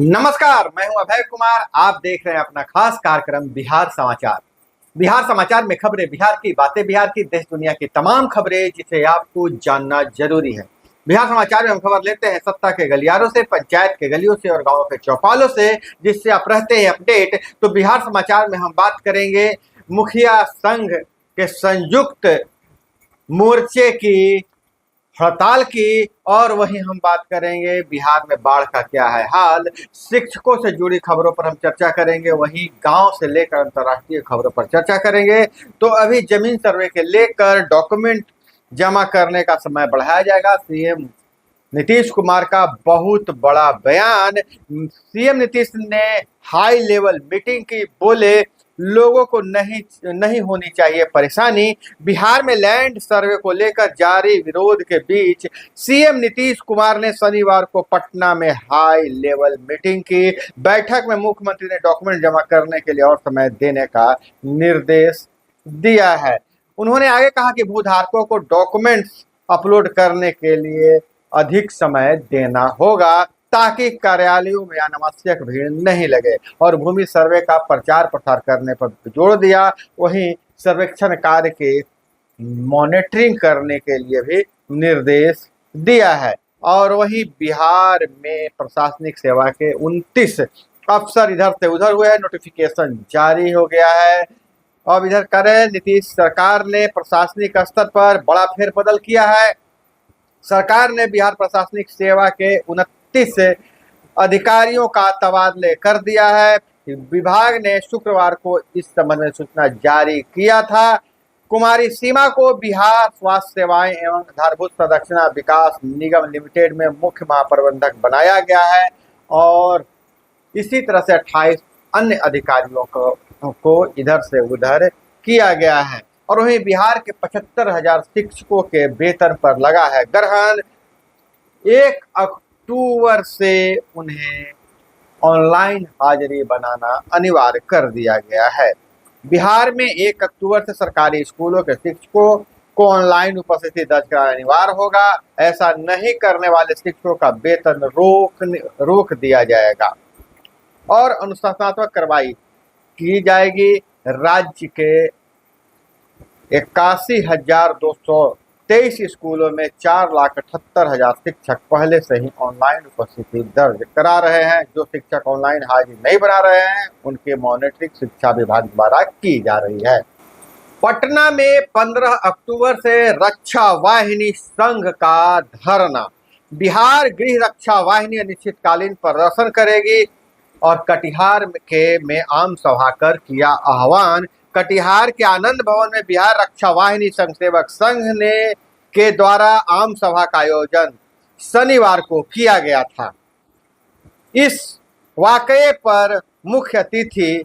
नमस्कार, मैं हूं अभय कुमार। आप देख रहे हैं अपना खास कार्यक्रम बिहार समाचार। बिहार समाचार में खबरें बिहार की, बातें बिहार की, देश दुनिया की तमाम खबरें जिसे आपको जानना जरूरी है। बिहार समाचार में हम खबर लेते हैं सत्ता के गलियारों से, पंचायत के गलियों से और गांवों के चौपालों से, जिससे आप रहते हैं अपडेट। तो बिहार समाचार में हम बात करेंगे मुखिया संघ के संयुक्त मोर्चे की हड़ताल की, और वहीं हम बात करेंगे बिहार में बाढ़ का क्या है हाल। शिक्षकों से जुड़ी खबरों पर हम चर्चा करेंगे, वहीं गांव से लेकर अंतर्राष्ट्रीय खबरों पर चर्चा करेंगे। तो अभी जमीन सर्वे के लेकर डॉक्यूमेंट जमा करने का समय बढ़ाया जाएगा। सीएम नीतीश कुमार का बहुत बड़ा बयान। सीएम नीतीश ने हाई लेवल मीटिंग की, बोले लोगों को नहीं होनी चाहिए परेशानी। बिहार में लैंड सर्वे को लेकर जारी विरोध के बीच सीएम नीतीश कुमार ने शनिवार को पटना में हाई लेवल मीटिंग की। बैठक में मुख्यमंत्री ने डॉक्यूमेंट जमा करने के लिए और समय देने का निर्देश दिया है। उन्होंने आगे कहा कि भूधारकों को डॉक्यूमेंट्स अपलोड करने के लिए अधिक समय देना होगा ताकि कार्यालयों में अनावश्यक भीड़ नहीं लगे, और भूमि सर्वे का प्रचार प्रसार करने पर जोर दिया। वहीं सर्वेक्षण कार्य के मॉनिटरिंग करने के लिए भी निर्देश दिया है। और वहीं बिहार में प्रशासनिक सेवा के 29 अफसर इधर से उधर हुए हैं, नोटिफिकेशन जारी हो गया है। अब इधर करें, नीतीश सरकार ने प्रशासनिक स्तर पर बड़ा फेरबदल किया है। सरकार ने बिहार प्रशासनिक सेवा के 29 अधिकारियों का तबादले कर दिया है। विभाग ने शुक्रवार को इस संबंध में सूचना जारी किया था। कुमारी सीमा को बिहार स्वास्थ्य सेवाएं एवं आधारभूत संरचना विकास निगम लिमिटेड में मुख्य महाप्रबंधक बनाया गया है, और इसी तरह से 28 अन्य अधिकारियों को इधर से उधर किया गया है। और वहीं बिहार के 75,000 शिक्षकों के वेतन पर लगा है ग्रहण। 1 अक्टूबर से उन्हें ऑनलाइन हाजिरी बनाना अनिवार्य कर दिया गया है। बिहार में 1 अक्टूबर से सरकारी स्कूलों के शिक्षकों को ऑनलाइन उपस्थिति दर्ज कराना अनिवार्य होगा। ऐसा नहीं करने वाले शिक्षकों का वेतन रोक दिया जाएगा और अनुशासनात्मक कार्रवाई की जाएगी। राज्य के 81,223 स्कूलों में 4,78,000 शिक्षक पहले से ही ऑनलाइन उपस्थिति दर्ज करा रहे हैं। जो शिक्षक ऑनलाइन हाजिरी नहीं बना रहे हैं उनके मॉनिटरिंग शिक्षा विभाग द्वारा की जा रही है। पटना में 15 अक्टूबर से रक्षा वाहिनी संघ का धरना। बिहार गृह रक्षा वाहिनी अनिश्चितकालीन प्रदर्शन करेगी और कटिहार में आम सभा कर किया आह्वान। कटिहार के आनंद भवन में बिहार रक्षा वाहिनी संघ सेवक संघ के द्वारा आम सभा का आयोजन शनिवार को किया गया था। इस वाकये पर मुख्य अतिथि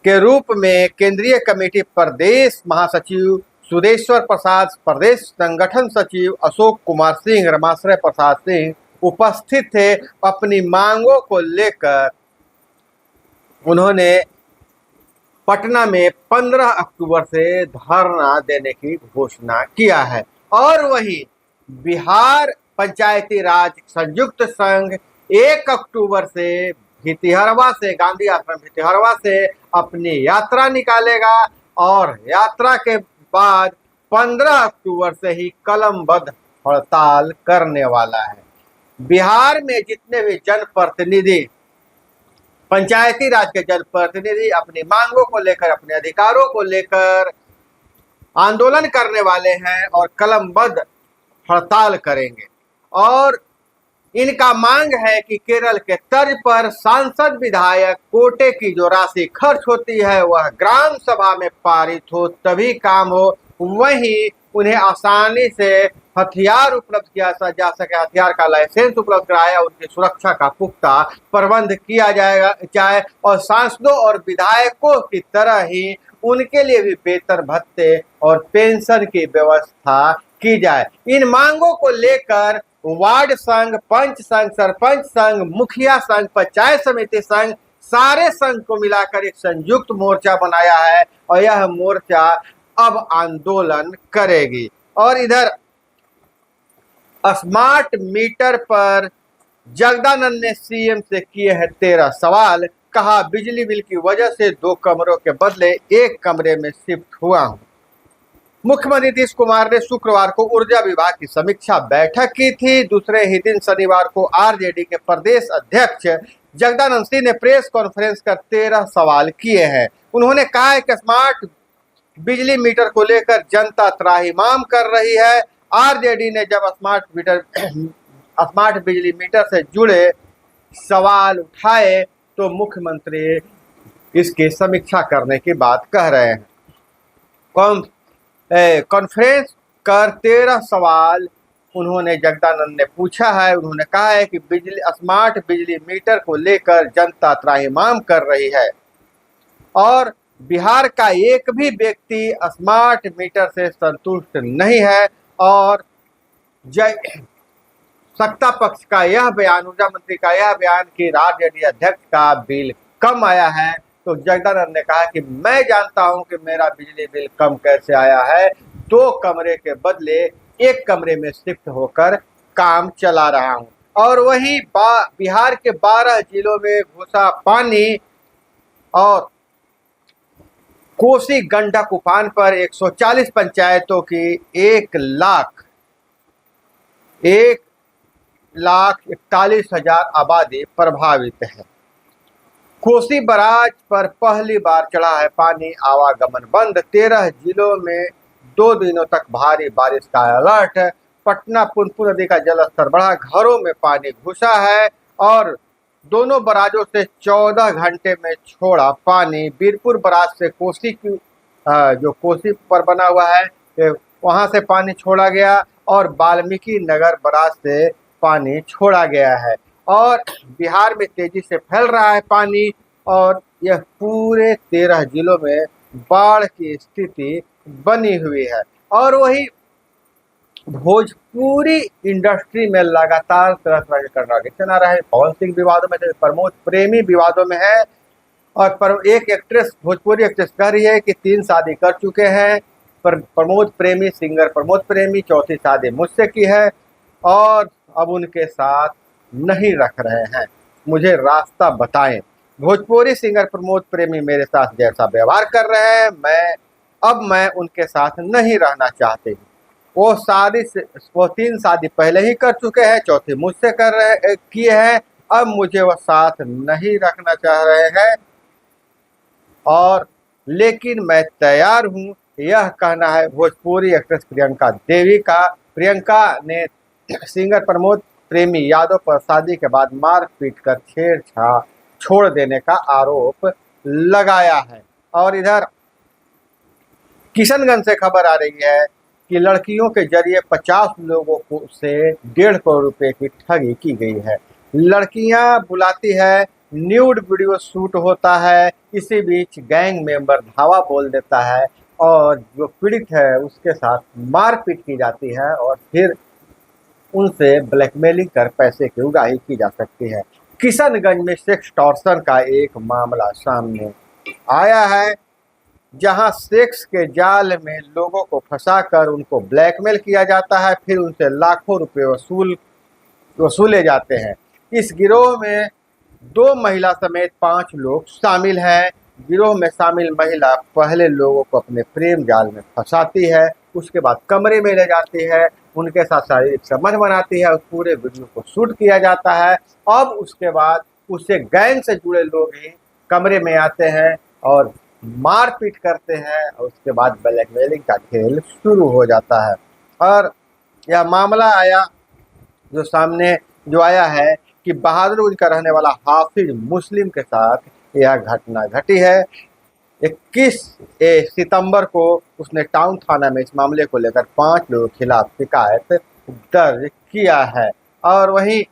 के रूप में केंद्रीय कमेटी प्रदेश महासचिव सुदेश्वर प्रसाद, प्रदेश संगठन सचिव अशोक कुमार सिंह, रमाश्रय प्रसाद सिंह उपस्थित थे। अपनी मांगों को लेकर उन्होंने पटना में 15 अक्टूबर से धरना देने की घोषणा किया है। और वहीं बिहार पंचायती राज संयुक्त संघ 1 अक्टूबर से भितिहरवा से, गांधी आश्रम भितिहरवा से अपनी यात्रा निकालेगा, और यात्रा के बाद 15 अक्टूबर से ही कलमबद्ध हड़ताल करने वाला है। बिहार में जितने भी जनप्रतिनिधि, पंचायती राज के जनप्रतिनिधि अपनी मांगों को लेकर, अपने अधिकारों को लेकर आंदोलन करने वाले हैं और कलमबद्ध हड़ताल करेंगे। और इनका मांग है कि केरल के तर्ज पर सांसद विधायक कोटे की जो राशि खर्च होती है वह ग्राम सभा में पारित हो तभी काम हो। वहीं उन्हें आसानी से हथियार उपलब्ध किया जा सके, हथियार का लाइसेंस उपलब्ध कराया, उनकी सुरक्षा का पुख्ता प्रबंध किया जाए, और सांसदों और विधायकों की तरह ही उनके लिए भी वेतन भत्ते और पेंशन की व्यवस्था की जाए। इन मांगों को लेकर वार्ड संघ, पंच संघ, सरपंच संघ, मुखिया संघ, पंचायत समिति संघ, सारे संघ को मिलाकर एक संयुक्त मोर्चा बनाया है, और यह मोर्चा अब आंदोलन करेगी। और इधर स्मार्ट मीटर पर जगदानंद ने सीएम से किए हैं 13 सवाल। कहा बिजली बिल की वजह से 2 कमरों के बदले 1 कमरे में शिफ्ट हुआ हूं। मुख्यमंत्री नीतीश कुमार ने शुक्रवार को ऊर्जा विभाग की समीक्षा बैठक की थी। दूसरे ही दिन शनिवार को आरजेडी के प्रदेश अध्यक्ष जगदानंद सिंह ने प्रेस कॉन्फ्रेंस कर 13 सवाल किए हैं। उन्होंने कहा है कि स्मार्ट बिजली मीटर को लेकर जनता त्राहिमाम कर रही है। आरजेडी ने जब स्मार्ट बिजली मीटर से जुड़े सवाल उठाए तो मुख्यमंत्री इसकी समीक्षा करने की बात कह रहे हैं। कॉन्फ्रेंस कर 13 सवाल उन्होंने जगदानंद ने पूछा है। उन्होंने कहा है कि स्मार्ट बिजली मीटर को लेकर जनता त्राहिमाम कर रही है और बिहार का एक भी व्यक्ति स्मार्ट मीटर से संतुष्ट नहीं है। और सत्ता पक्ष का यह बयान, ऊर्जा मंत्री का यह बयान कि आरजेडी अध्यक्ष का बिल कम आया है, तो जगदानंद ने कहा कि मैं जानता हूं कि मेरा बिजली बिल कम कैसे आया है। 2 कमरे के बदले 1 कमरे में शिफ्ट होकर काम चला रहा हूं। और वही बिहार के 12 जिलों में घुसा पानी और कोसी गंडक उफान पर 140 पंचायतों की 1,41,000 आबादी प्रभावित है। कोसी बराज पर पहली बार चढ़ा है पानी, आवागमन बंद। 13 जिलों में 2 दिनों तक भारी बारिश का अलर्ट है। पटना पुनपुन नदी का जलस्तर बढ़ा, घरों में पानी घुसा है और दोनों बराजों से 14 घंटे में छोड़ा पानी। बीरपुर बराज से कोसी की जो कोसी पर बना हुआ है वहां से पानी छोड़ा गया और वाल्मीकि नगर बराज से पानी छोड़ा गया है। और बिहार में तेजी से फैल रहा है पानी और यह पूरे 13 जिलों में बाढ़ की स्थिति बनी हुई है। और वही भोजपुरी इंडस्ट्री में लगातार तरह तरह के कंट्राडिक्शन आ रहा है। पवन सिंह विवादों में, प्रमोद प्रेमी विवादों में है और एक एक्ट्रेस, भोजपुरी एक्ट्रेस कह रही है कि 3 शादी कर चुके हैं। प्रमोद प्रेमी, सिंगर प्रमोद प्रेमी 4थी शादी मुझसे की है और अब उनके साथ नहीं रख रहे हैं, मुझे रास्ता बताएं। भोजपुरी सिंगर प्रमोद प्रेमी मेरे साथ जैसा व्यवहार कर रहे हैं, मैं उनके साथ नहीं रहना चाहते। वो 3 शादी पहले ही कर चुके हैं, 4थी मुझसे किए हैं, अब मुझे वो साथ नहीं रखना चाह रहे हैं और लेकिन मैं तैयार हूं, यह कहना है भोजपुरी एक्ट्रेस प्रियंका देवी का। प्रियंका ने सिंगर प्रमोद प्रेमी यादव पर शादी के बाद मारपीट कर छेड़छाड़ छोड़ देने का आरोप लगाया है। और इधर किशनगंज से खबर आ रही है कि लड़कियों के जरिए 50 लोगों को से 1.5 करोड़ रुपए की ठगी की गई है। लड़कियां बुलाती है, न्यूड वीडियो शूट होता है, इसी बीच गैंग मेंबर धावा बोल देता है और जो पीड़ित है उसके साथ मारपीट की जाती है और फिर उनसे ब्लैकमेलिंग कर पैसे की उगाही की जा सकती है। किशनगंज में सेक्स टॉर्शन का एक मामला सामने आया है, जहां सेक्स के जाल में लोगों को फंसाकर उनको ब्लैकमेल किया जाता है, फिर उनसे लाखों रुपए वसूले जाते हैं। इस गिरोह में 2 महिला समेत 5 लोग शामिल हैं। गिरोह में शामिल महिला पहले लोगों को अपने प्रेम जाल में फंसाती है, उसके बाद कमरे में ले जाती है, उनके साथ शारीरिक संबंध बनाती है, उस पूरे वीडियो को शूट किया जाता है। अब उसके बाद उससे गैंग से जुड़े लोग ही कमरे में आते हैं और मारपीट करते हैं और उसके बाद ब्लैकमेलिंग का खेल शुरू हो जाता है। और यह मामला सामने आया है कि बहादुरगंज का रहने वाला हाफिज मुस्लिम के साथ यह घटना घटी है। 21 सितंबर को उसने टाउन थाना में इस मामले को लेकर 5 लोगों के खिलाफ शिकायत दर्ज किया है। और वहीं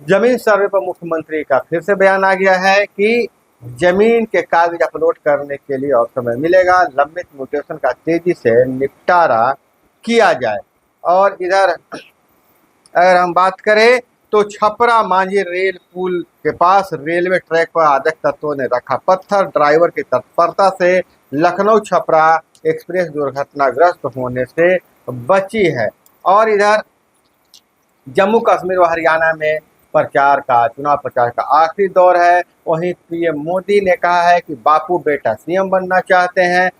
जमीन सर्वे पर मुख्यमंत्री का फिर से बयान आ गया है कि जमीन के कागज अपलोड करने के लिए और समय मिलेगा, लंबित म्यूटेशन का तेजी से निपटारा किया जाए। और इधर अगर हम बात करें तो छपरा मांझी रेल पुल के पास रेलवे ट्रैक पर अज्ञात तत्वों ने रखा पत्थर, ड्राइवर की तत्परता से लखनऊ छपरा एक्सप्रेस दुर्घटनाग्रस्त होने से बची है। और इधर जम्मू कश्मीर व हरियाणा में प्रचार का, चुनाव प्रचार का आखिरी दौर है। वहीं पीएम मोदी ने कहा है कि बापू बेटा सीएम बनना चाहते हैं,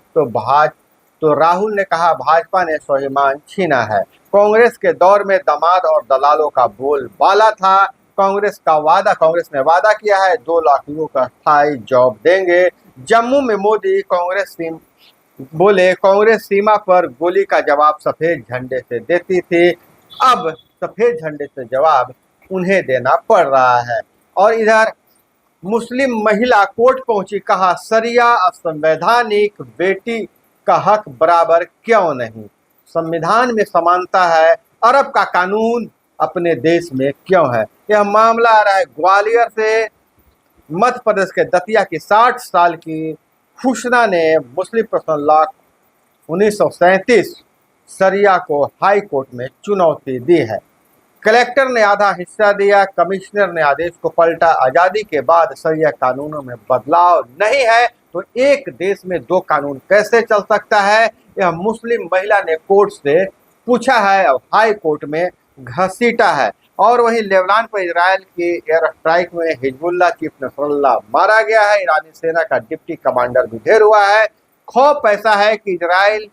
तो राहुल ने कहा भाजपा ने स्वाभिमान छीना है। कांग्रेस के दौर में दामाद और दलालों का बोलबाला था। कांग्रेस ने वादा किया है 2 लाख लोगों का स्थायी जॉब देंगे। जम्मू में मोदी कांग्रेस सीमा पर गोली का जवाब सफेद झंडे से देती थी, अब सफेद झंडे से जवाब उन्हें देना पड़ रहा है। और इधर मुस्लिम महिला कोर्ट पहुंची, कहा सरिया असंवैधानिक, बेटी का हक बराबर क्यों नहीं, संविधान में समानता है, अरब का कानून अपने देश में क्यों है। यह मामला आ रहा है ग्वालियर से। मध्य प्रदेश के दतिया की 60 साल की खुशना ने मुस्लिम पर्सनल लॉ 1937 सरिया को हाई कोर्ट में चुनौती दी है। कलेक्टर ने आधा हिस्सा दिया, कमिश्नर ने आदेश को पलटा। आजादी के बाद सरिया कानूनों में बदलाव नहीं है तो एक देश में 2 कानून कैसे चल सकता है, यह मुस्लिम महिला ने कोर्ट से पूछा है, अब हाई कोर्ट में घसीटा है। और वहीं लेबनान पर इजराइल की एयर स्ट्राइक में हिजबुल्लाह चीफ नसरुल्लाह मारा गया है। ईरानी सेना का डिप्टी कमांडर भी ढेर हुआ है। खौफ ऐसा है कि इजराइल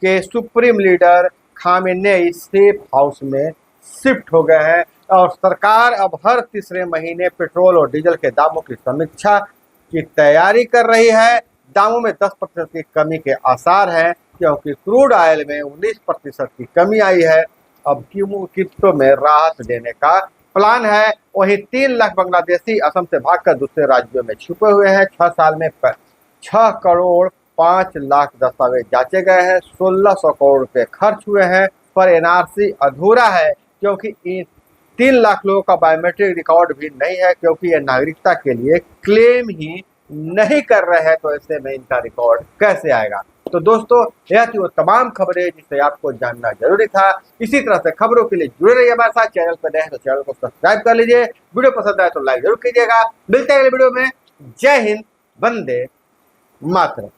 के supreme leader Khamenei safe house में शिफ्ट हो गए हैं और सरकार अब हर तीसरे महीने पेट्रोल और डीजल के दामों की समीक्षा की तैयारी कर रही है। दामों में 10% की कमी के आसार हैं क्योंकि क्रूड ऑयल में 19% की कमी आई है। अब कीमतों में राहत देने का प्लान है। वहीं 3 लाख बांग्लादेशी असम से भागकर दूसरे राज्यों में छुपे हुए हैं। 6 साल में 6 करोड़ 5 लाख दस्तावेज जांचे गए हैं, 1600 करोड़ रुपए खर्च हुए हैं, पर एनआरसी अधूरा है क्योंकि 3 लाख लोगों का बायोमेट्रिक रिकॉर्ड भी नहीं है क्योंकि ये नागरिकता के लिए क्लेम ही नहीं कर रहे हैं, तो ऐसे में इनका रिकॉर्ड कैसे आएगा। तो दोस्तों, यह थी वो तमाम खबरें जिसे आपको जानना जरूरी था। इसी तरह से खबरों के लिए जुड़े रहिए हमारे साथ। चैनल पर नए हैं तो चैनल को सब्सक्राइब कर लीजिए। वीडियो पसंद आए तो लाइक जरूर कीजिएगा। मिलते हैं अगले वीडियो में। जय हिंद, वंदे मातरम।